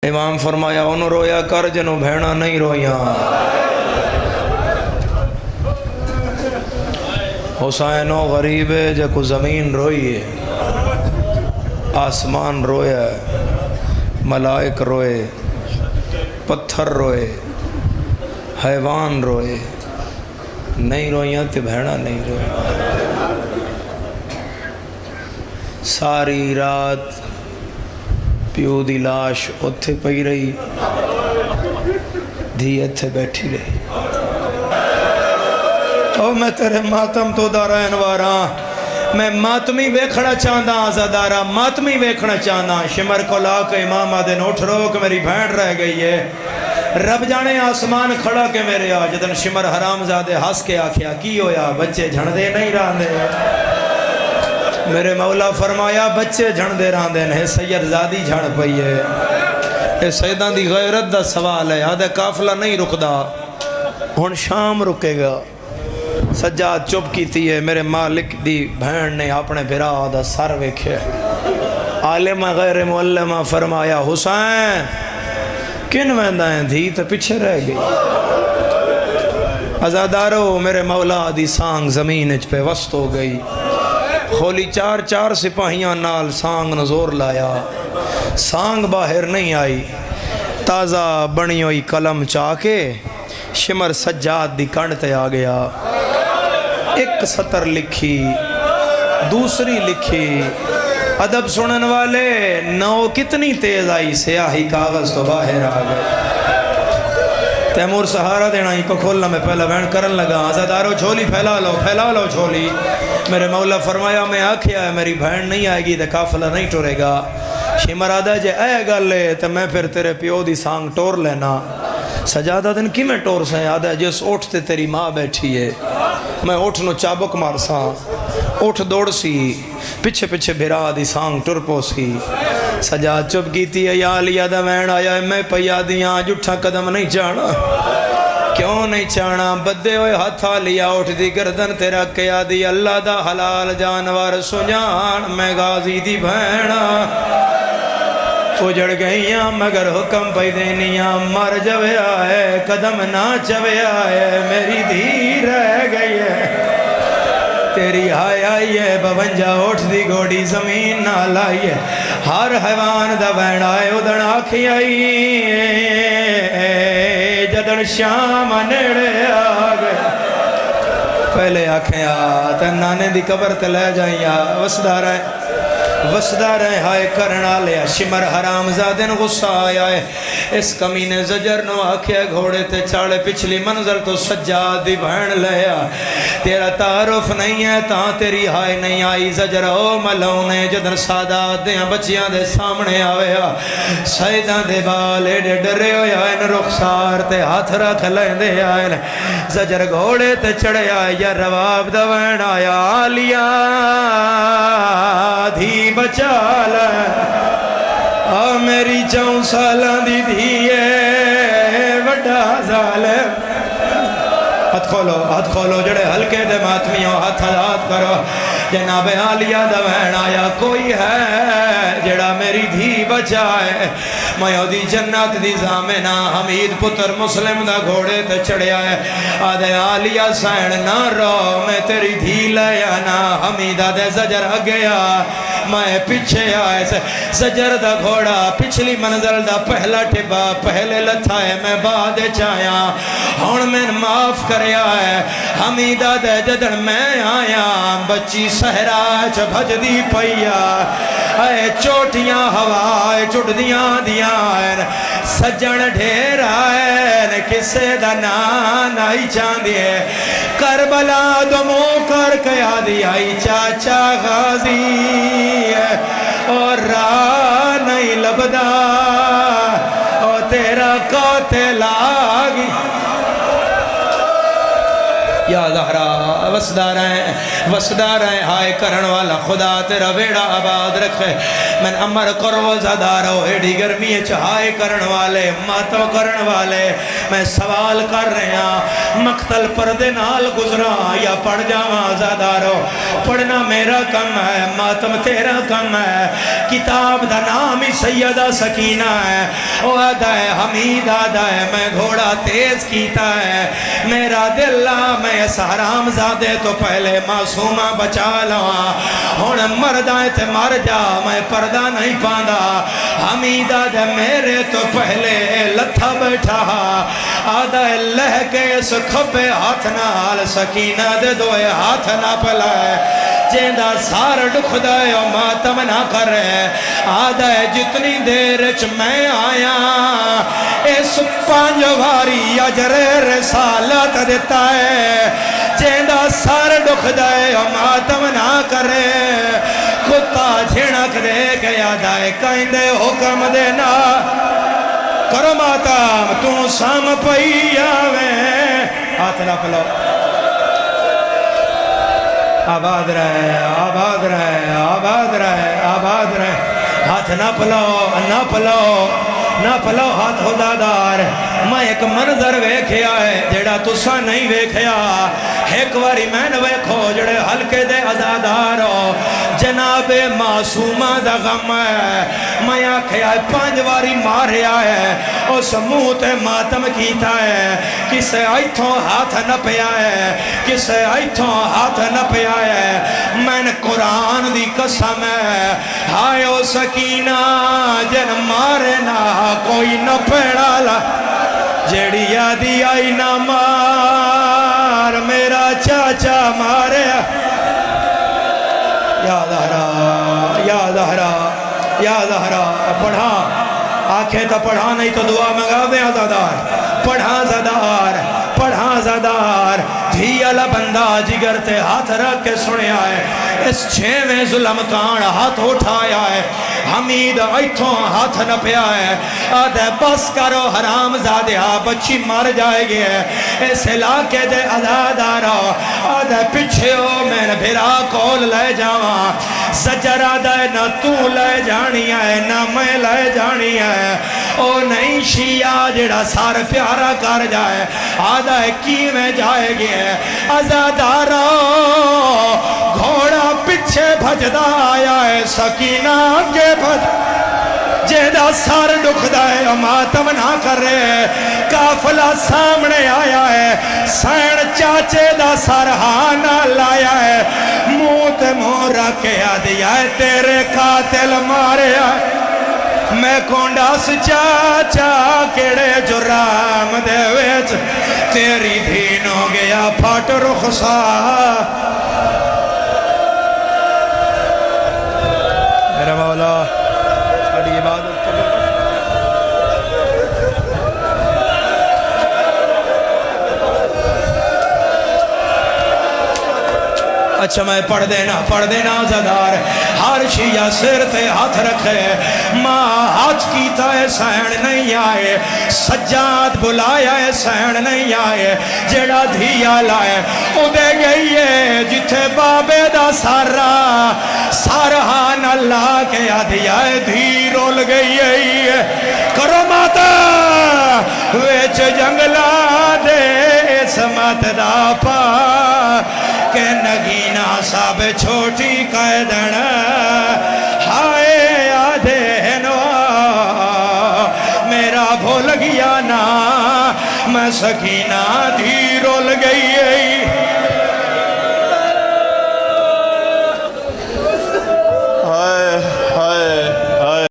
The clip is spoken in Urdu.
امام فرمایا انہوں رویا کر جنوں بھیڑا نہیں رویاں۔ حسین و غریب ہے جکو زمین روئی ہے، آسمان رویا ہے، ملائک روئے، پتھر روئے، حیوان روئے، نہیں رویاں تے بھیڑا نہیں رویا۔ ساری رات پیو دی لاش اتھے پئی رہی، دھی اتھے بیٹھی رہی۔ او میں تیرے ماتم تو دارا انواراں، میں ماتمی ویکھنا چاہتا آزادارا، ماتمی ویکھنا چاہتا۔ شمر کو لا کے امام آدھن اٹھ رو کہ میری بھینڈ رہ گئی ہے۔ رب جانے آسمان کھڑا کے میرے جدن شمر حرام زادے ہس کے آکھیا کی ہویا؟ بچے جھڑ دے نہیں راندے۔ میرے مولا فرمایا بچے جھڑ دے راندے ہیں، سید زادی جھڑ پئی ہے۔ اے سیدان دی غیرت دا سوال ہے، آدھے قافلہ نہیں رکدا، ہن شام رکے گا۔ سجاد چپ کی تھی ہے، میرے مالک دی بھین نے اپنے بھرا دا سر ویکھے۔ عالمہ غیر معلمہ فرمایا حسین کن ویندہ ہیں؟ دھی تو پیچھے رہ گئی۔ ازادارو میرے مولا دی سانگ زمین اچ پہ وسط ہو گئی۔ خولی چار سپاہیاں نال سانگ نزور لایا، سانگ باہر نہیں آئی۔ تازہ بنی ہوئی قلم چاہ کے شمر سجاد دی کنڈ تے آ گیا۔ ایک سطر لکھی، دوسری لکھی، ادب سنن والے نو کتنی تیز آئی، سیاہی کاغذ تو باہر آ گئے۔ تیمور سہارا دینا ہی کو کھولنا میں پہلا بین کرن لگا، آزادارو جھولی پھیلا لو جھولی۔ میرے مولا فرمایا میں آکھیا ہے میری بہن نہیں آئے گی تو قافلہ نہیں ٹورے گا۔ شمر آدھا جے اے گلے تو میں پھر تیرے پیو دی سانگ ٹور لینا۔ سجادہ دن کی میں ٹور سائیں؟ آدھا جس اٹھ تے تیری ماں بیٹھی ہے، میں اٹھ نو چابک مار ساں، اٹھ دوڑ سی، پچھے پچھے بھرا دی سانگ ٹر پو سی۔ سجاد چپ کیتی ہے، یا علی دا وین آیا ہے، میں پیا دیاں جٹھا قدم نہیں چانا۔ کیوں نہیں چانا؟ بدے ہوئے ہتھا لیا، اٹھ دی گردن تیرا کیا دی، اللہ دا حلال جانور سجان، میں غازی دی بھینا اجڑ گئیاں مگر حکم پہ دینیاں، مر جویا ہے قدم نہ چویا ہے، میری دھی رہ گئی ہے تیری ہائے آئی ہے، 52 اٹھ دی گوڑی زمین نہ لائی ہے، ہر حیوان دا بین آئے ادھن آکھی آئی جدن شام نیڑے آ گئے۔ پہلے آکھیں آتا نانے دی قبر تے لے جائیں وسدہ رہے ہائے کرنا لیا۔ شمر حرام زادن غصہ آیا ہے، اس کمینے زجر نو آکھیا گھوڑے تے چاڑے، پچھلی منظر تو سجاد دی بھین لیا، تیرا تعارف نہیں ہے تاں تیری ہائے نہیں آئی۔ زجر او ملونے جدن سادات دیاں بچیاں دے سامنے آویا، سیداں دے بال ایڈے ڈرے ہوئے آئین، رخسار تے ہاتھ رکھ لیندے آئین۔ زجر گھوڑے تے چڑھے آئے، یا رواب دا بھین آیا، آلیا دھی بچا لے، میری 4 سالاں دی دھیے وڈا ظالم۔ ہاتھ کھولو جڑے ہلکے دے ماتمیوں، ہاتھ کرو۔ جناب عالیہ دا بہن آیا، کوئی ہے جڑا میری دھی بچائے، میں دی جنت دی زامنہ حمید پتر مسلم دا گھوڑے تے چڑھیا ہے۔ آدھے عالیہ سین نہ رو، میں تیری دھی لے آنا۔ حمیدہ دے زجر اگیا، میں پیچھے آئے سے زجر دا گھوڑا، پچھلی منزل دا پہلا ٹبا پہلے لتھا ہے، میں بعد چاہیا ہون میں معاف کریا ہے۔ حمیدہ دے جدن میں آیا، بچی سہراچ بھج دی پیا، اے چوٹیاں ہوائے چڑ دیاں دیاں، سجن ڈھیر آئے کسے دا نان آئی چاندیے، کربلا دمو کر کیا دی آئی چاچا غازی، اور راہ نہیں لبدا اور تیرا قاتل آگی۔ یا زہرا وسدہ رہے ہائے کرن والا خدا تیرا ویڑا آباد رکھے من امر کرو زدارو ایڈی گرمی چہائے کرن والے ماتو کرن والے میں سوال کر رہے ہیں مقتل پردے نال گزرا یا پڑھ جاواں زدارو پڑھنا میرا کم ہے ماتم تیرا کم ہے کتاب دا نام ہی سیدہ سکینہ ہے او آدھا ہے حمید آدھا ہے میں گھوڑا تیز کیتا ہے میرا دل میں اس حرام زادے تو پہلے معصومہ بچا لوا ہون مردائیں تے مر جا میں پردہ نہیں پاندہ حمیدہ دے میرے تو پہلے لتھا بیٹھا آدھا لہ کے اس کھپے ہاتھ نال سکینہ دے دوئے ہاتھ نہ پلائے جیندہ سار ڈکھ دائے و ماتم نہ کرے آدھا جتنی دیر میں آیا اس پانجواری اجر رسالت دیتا ہے جیندہ سار ڈکھ دائے و ماتم نہ کرے کتا جھنک دے گیا دائے کہیں دے حکم دینا کرو ماتم تو سام پئی آویں ہاتھ نہ پلو آباد رہے آباد رہے آباد رہے آباد رہے ہاتھ نہ پلو ہاتھ خدا دار میں ایک منظر ویکھیا ہے جڑا تسا نہیں ویکھیا ایک واری میں نے ویکھو جڑے ہلکے دے عزادارو جناب معصومہ دا غم ہے میں آکھیا ہے 5 واری ماریا ہے اس منہ تے ماتم کیتا ہے کسے آئیتھوں ہاتھ نہ پیا ہے کسے آئیتھوں ہاتھ نہ پیا ہے میں نے قرآن دی قسم ہے ہائے او سکینہ جن مارے نہ کوئی نہ پیڑا لا جیڑی یادی آئی نہ مار میرا چاچا مارے یا زہرا پڑھا آنکھیں تا پڑھا نہیں تو دعا منگا دیں عزادار پڑھا زدار دھی اللہ بندہ جگر تے ہاتھ رکھ کے سنے آئے اس 6ویں ظلم کان ہاتھ اٹھایا ہے حمید ایتھوں ہاتھ نہ پیا ہے آدھے بس کرو حرام زادیا بچی مر جائے گی ہے اس علاقے دے عزادارو آدھے پچھے ہو میں نے بھرا کول لے جاواں سجر آدھے نہ تو لے جانی ہے نہ میں لے جانی ہے او نہیں شیعہ جڑا سار پیارا کر جائے آدھا کی میں جائے گی ہے عزادارو گھوڑا پچھے بھجدہ آیا ہے سکینہ کے بھج جیدہ سار ڈکھ دائے ماتم نہ کر رہے کافلہ سامنے آیا ہے سین چاچے دا سرحانہ لایا ہے موت مورا کے آدھیا ہے تیرے قاتل مارے آئے میں کونڈاس چاچا کیڑے جرام دے ویچ تیری دھین ہو گیا پھاٹ رخصا میرے مولا ساری عبادت اچھا میں پڑھ دینا زدار ہر شیعہ سر تے ہاتھ رکھے ماں ہاتھ کیتا ہے سین نہیں آئے سجاد بلایا ہے سین نہیں آئے جڑا دھیا لائے اُدے گئی ہے جتھے بابے دا سارا سارہان اللہ کے آدھیا ہے دھی رول گئی ہے کرو ماتا ویچ جنگلہ دے سمت دا پا کہ نگینہ ساب چھوٹی قیدن ہائے آدھے ہنوا میرا بھول گیا نا میں سکینہ دھی رول گئی